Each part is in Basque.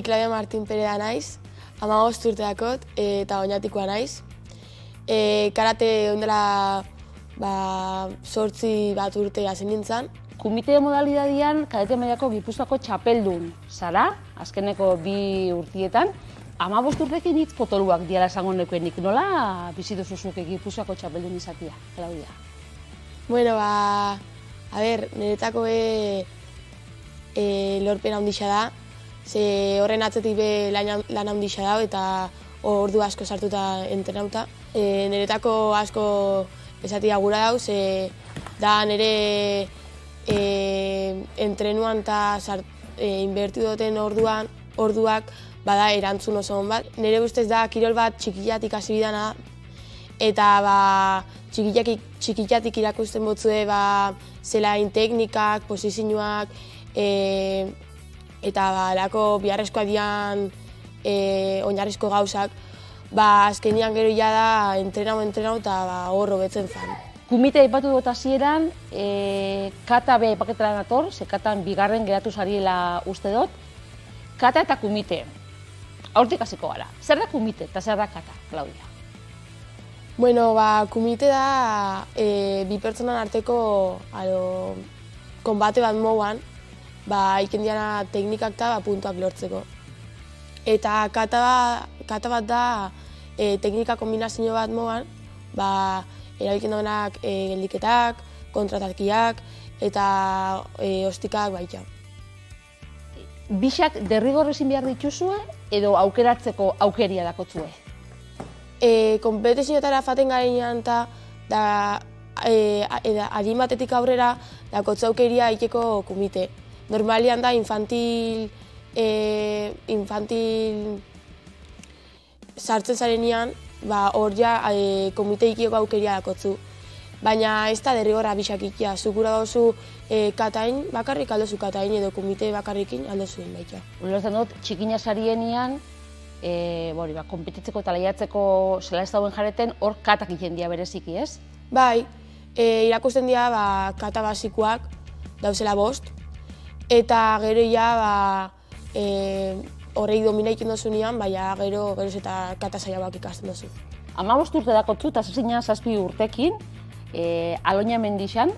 Claudia Martín Pereda naiz, 15 urteakot eta Oñatikoa naiz. Karate ondela 8 urte hasi nintzen. Kumite modalidadian kadete mailako Gipuzkoako txapeldun zara, azkeneko 2 urtietan. 15 urtekin hitz potoluak diala esango nekoenik. Nola bizitu zuzuk Gipuzkoako txapeldun izatea, Claudia? Bueno, niretako lorpen handixa da. Ze horren atzetik be lan handixa da eta ordu asko sartuta entrenauta. Niretako asko esatia gura dau, ze da nire entrenuan eta inbertitu duten orduak bada erantzun oso hon bat. Nire ustez da kirol bat txikiatik hasi bidana eta txikiatik irakusten botzue zelain teknikak, posizioak eta lako biharrezkoa dian oinarrizko gauzak. Azkenean gero ja da entrenau eta hor hobetzen zan. Kumite aipatu dut hasieran, kata be aipaketara nator, ze katan bigarren geratu zariela uste dut. Kata eta kumite. Hortik hasiko gara. Zer da kumite eta zer da kata, Claudia? Bueno, kumite da bi pertsonan arteko konbate bat moduan, iken diana teknikak eta puntuak lortzeko. Eta kata bat da teknika kombinazio bat moduan, erabiltzen duenak geldiketak, kontratakiak eta ostikak baita. Bixak derrigorrezin behar dituzue edo aukeratzeko aukeria dakotzue? Konpetizioetara faten garenean eta adin batetik aurrera dakotzu aukeria ikeko kumite. Normalian da infantil sartzen zarenean, hor ja komite ikeko aukeria dakotzu. Baina ez da derrigorra bixak ikia. Zukura dozu katain bakarrik aldozu katain edo komite bakarrikin aldozuen baita. Ulertzen dut, txikina sarienean, konpetitzeko eta lehiatzeko zela ez dauen jareten, hor katak egiten dira bereziki, ez? Bai, irakusten dira kata basikoak dauzela 5, eta gero ja horrei domina egiten dozunean, gero eta kata zailagoak ikasten dozu. 15 urte dakotzu eta zazina 7 urtekin, Aloña Mendixan,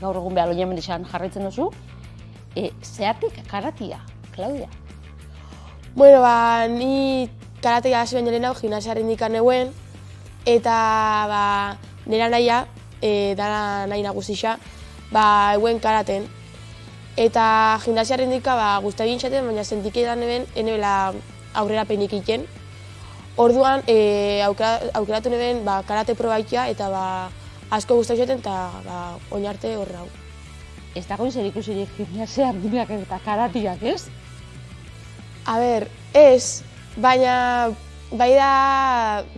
gaur egun be Aloña Mendixan jarraitzen duzu, zergatik karatea, Claudia? Bueno, ni karatea hasi baino lehenago gimnasiaren dikan neuen, eta nera nahia, dara nahi nagusia, eguen karaten. Eta gimnasiaren dika guztagin txaten, baina sentiketan enebela aurrera penik iken. Orduan, aukeratu neben karate probaikia eta asko guztatzen eta oinarte horra hau. Ez dago zer ikusirik gimnasia ardurak eta karatiak, ez? Ez, baina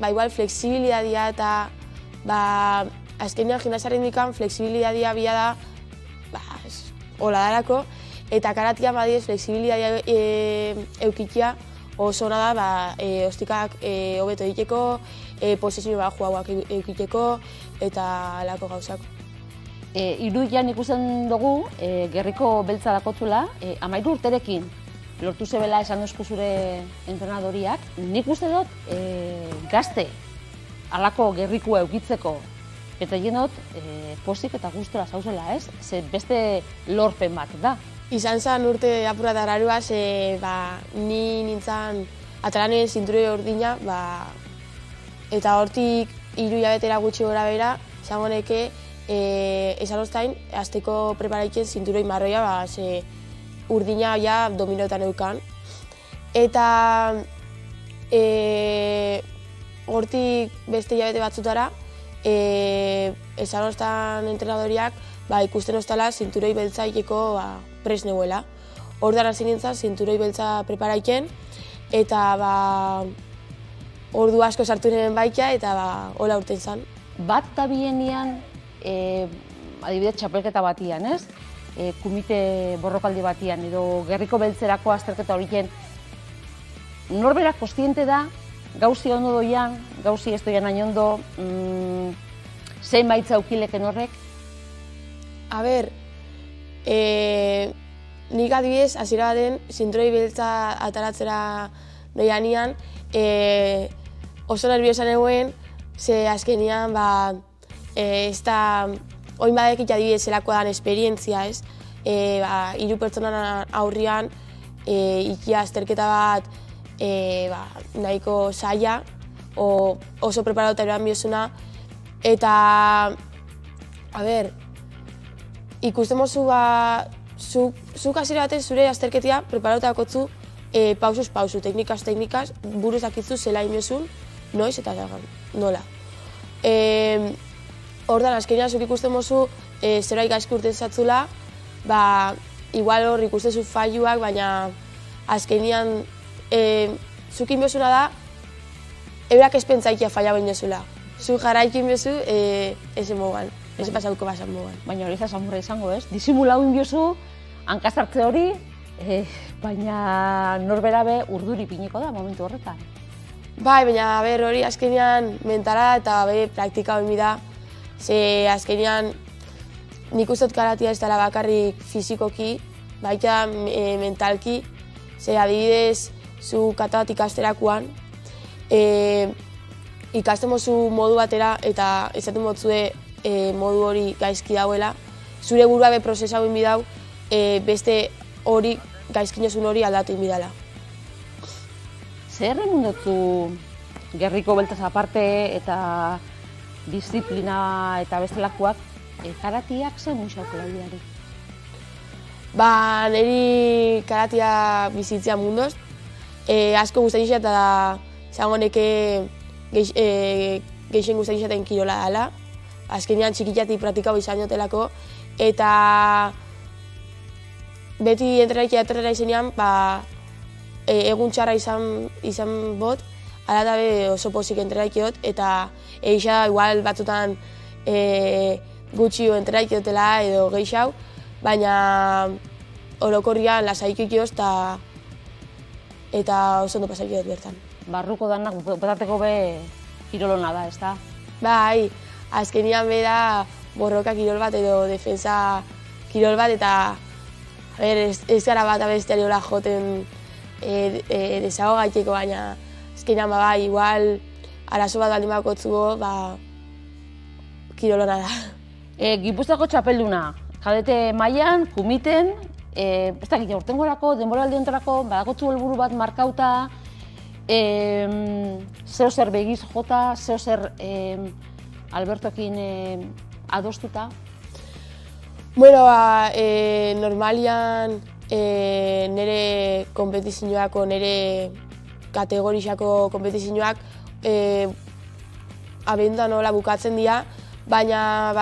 igual flexibilitatea eta azkenean gimnasiaren dikan flexibilitatea bila da hola darako, eta karatean badiez flexibilitatea eukitia oso ona da ostikak hobeto egiteko, posizio juauak eukiteko eta lako gauzak. Irudian ikusten dugu, gerriko beltza dakotzula, 13 urterekin lortu zebela esan duzku zure entrenadoriak. Nik uste dut gazte halako gerrikua eukitzeko eta egin dut pozik eta gustora zauzela, ez? Ze beste lorpen bat da. Izan zen urte apurat ararua, ni nintzen atalanen zinturoi urdina, eta hortik 3 hilabetera gutxi gora bera, zango neke, esan ostain, azteko preparaiken zinturoi marroia, urdina ja dominoetan eukan. Eta hortik beste hilabete batzutara, esan ostan entrenadoriak ikusten ostala zinturoi beltza ikeko pres neuela. Orduan hasi nintzen zinturoi beltza preparaiken eta ordu asko sartu neben baikia eta hola urten zen. Bat da bienean, adibidez txapelketa batian, ez? Kumite borrokaldi batian edo gerriko beltzerako azterketa horien norberak kostiente da, gauzi ondo doian, gauzi ez doian hain ondo, zein baitza aukileken horrek? nik adibidez, hasiera baten, zinturoi beltza ataratzera noianian, oso nerviosa negoen, ze azkenian, ez da, oin badekit adibidez zelako dan esperientzia, ez? 3 pertsonan aurrian, ikia azterketa bat nahiko zaila, oso preparatuta eroan biozuna, eta, ikusten mozu zuk hasiera baten zure azterketia preparatuta dakotzu pausuz pausu, teknikaz, buruz dakitzu zela inoizun, noiz eta nola. Hortan, azkenean zuk ikusten mozu zerbait gaizki urten zatzula, igual hor ikusten falluak, baina azkenean zuk inbiozuna da, eurak ez pentsaikia falla baino zula. Zuk jarraikin bezu, ez emogan, ez pasauko basan mogan. Baina hori zamurra izango, ez? Disimulau inbiozu, hankazartze hori, baina norbera be urduri piniko da momentu horretan. Bai, baina hori azkenean mentala eta praktika hori da. Ze azkenean nik uste dut karatea ez dela bakarrik fizikoki, baita mentalki. Ze adibidez, zu kata bat ikasterakoan, ikasten mozu modu batera eta esaten motzue modu hori gaizki dauela. Zure burua be prozesa hori bidau, beste hori gaizkinozun hori aldatu inbidala. Zer emundotu gerriko beltaz aparte eta disiplina eta bestelakoak karatiak zer munxaukela diari? Niri karatia bizitzea mundoz. Asko guztain izan eta zango neke geixen guztain izaten kirola dela. Azkenean txikitiatik praktikau izan jotelako. Eta beti entrenaik aterrera izenean, egun txarra izan bot, ala eta oso pozik entrenaik jot, eta egisa igual batzutan gutxi entrenaik jotela edo geixau, baina orokorrian lasaikik joz eta oso ondo pasaik jot bertan. Barruko danak betateko be kirolona da, ez da? Bai, azkenian be da borroka kirol bat edo defensa kirol bat, eta ez gara bat abesteari hola joten desago gaiteko, baina azkenean igual arazo bat baldin bakotzugo, kirolona da. Gipuzkoako txapelduna, kadete mailan, kumiten, ez dakit, urtengorako, denboraldi honetako, badakotzu helburu bat markauta, zeo zer begiz jota, zeo zer Albertokin adostuta? Bueno, normalian nire kompetizioako, nire kategorizako kompetizioak abenduan nola bukatzen dira, baina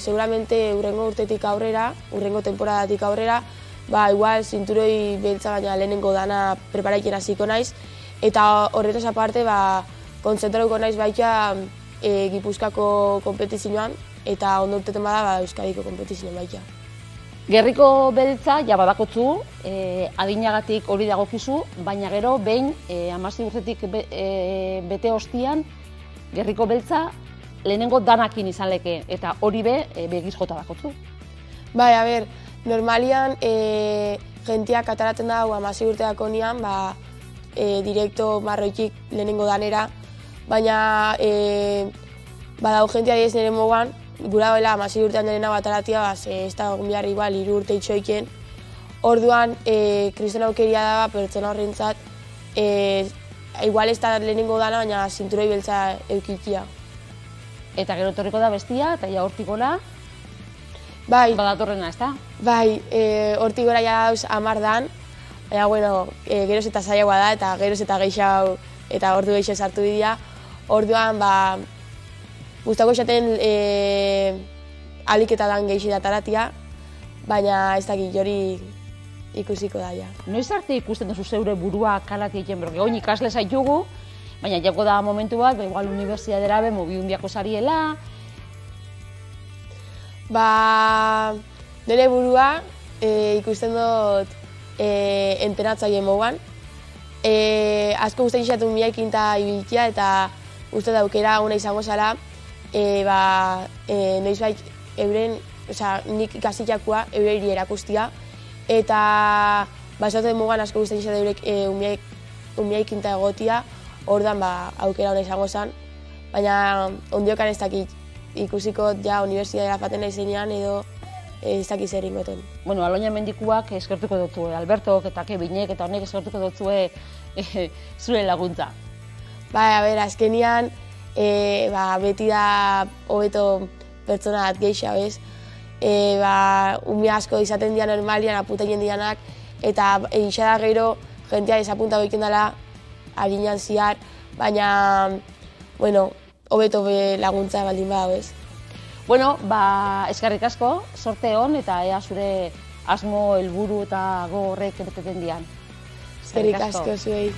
seguramente urrengo urtetik aurrera, urrengo temporadatik aurrera, igual zinturoi beltza baina lehenengo dana preparaiken hasiko naiz, eta horretaz aparte kontzentratuko naiz baita Gipuzkoako kompetizioan, eta ondo urteten bada Euskadiko kompetizioan baita. Gerriko beltza, ja badakotzu, adinagatik hori dagokizu, baina gero behin 16 urtetik bete ostian, gerriko beltza lehenengo danakin izan leke, eta hori begiz jota dakotzu. Bai, normalian jentiak ataratzen dago 16 urteako nian, direkto marroikik lehenengo danera, baina badago jentia diez nire mogan, gura doela 16 urtean dena bat ataratia, ez da egun behar igual 3 urte itxoiken. Orduan, kristona aukeria da pertsona horrentzat, igual ez da lehenengo dana, baina zinturoi beltza eukikia. Eta gero etorriko da bestia, eta ja hortik gora, badatorrena, ez da? Bai, hortik gora ja dauz 10 dan, baina, bueno, geroz eta zailagoa da, eta geroz eta gehiago, eta ordu gehiago sartu dira. Orduan, gustako esaten alik eta dan gehiago da taratia, baina ez dakit hori ikusiko da, ja. Noiz arte ikusten duzu zeure burua karatea egiten, berge oin ikasle zaitugu, baina jako da momentu bat, igual unibertsitatera be mobiundiako sariela. Nire burua ikusten dut entrenatzaile mogan. Asko guztain izatu miaikin eta ibiltia, eta uste daukera una izango zala, noizbait euren, nik ikasitakoa euren erakustia, eta basoten mugan asko guztien izate durek umiaikinta egotia, ordan aukera hona izango zen, baina ondiokan ez dakit ikusiko ja unibertsitatera faten nahi zeinean edo ez dakit zer ingoten. Bueno, Aloña Mendikuak eskertuko dutue, Albertok eta Kebinek eta honek eskertuko dutue zure laguntza. Ba, azkenian beti da hobeto pertsona bat geixa, bez? Umi asko izaten dira normalian, aputainen dianak, eta egisa da gero jentea desapunta goiken dela harinan ziar, baina, bueno, hobeto laguntza baldin bada, bez? Bueno, eskerrik asko, sorte hon eta ea zure asmo, helburu eta gogorrek beteten dian. Eskerrik asko zuei.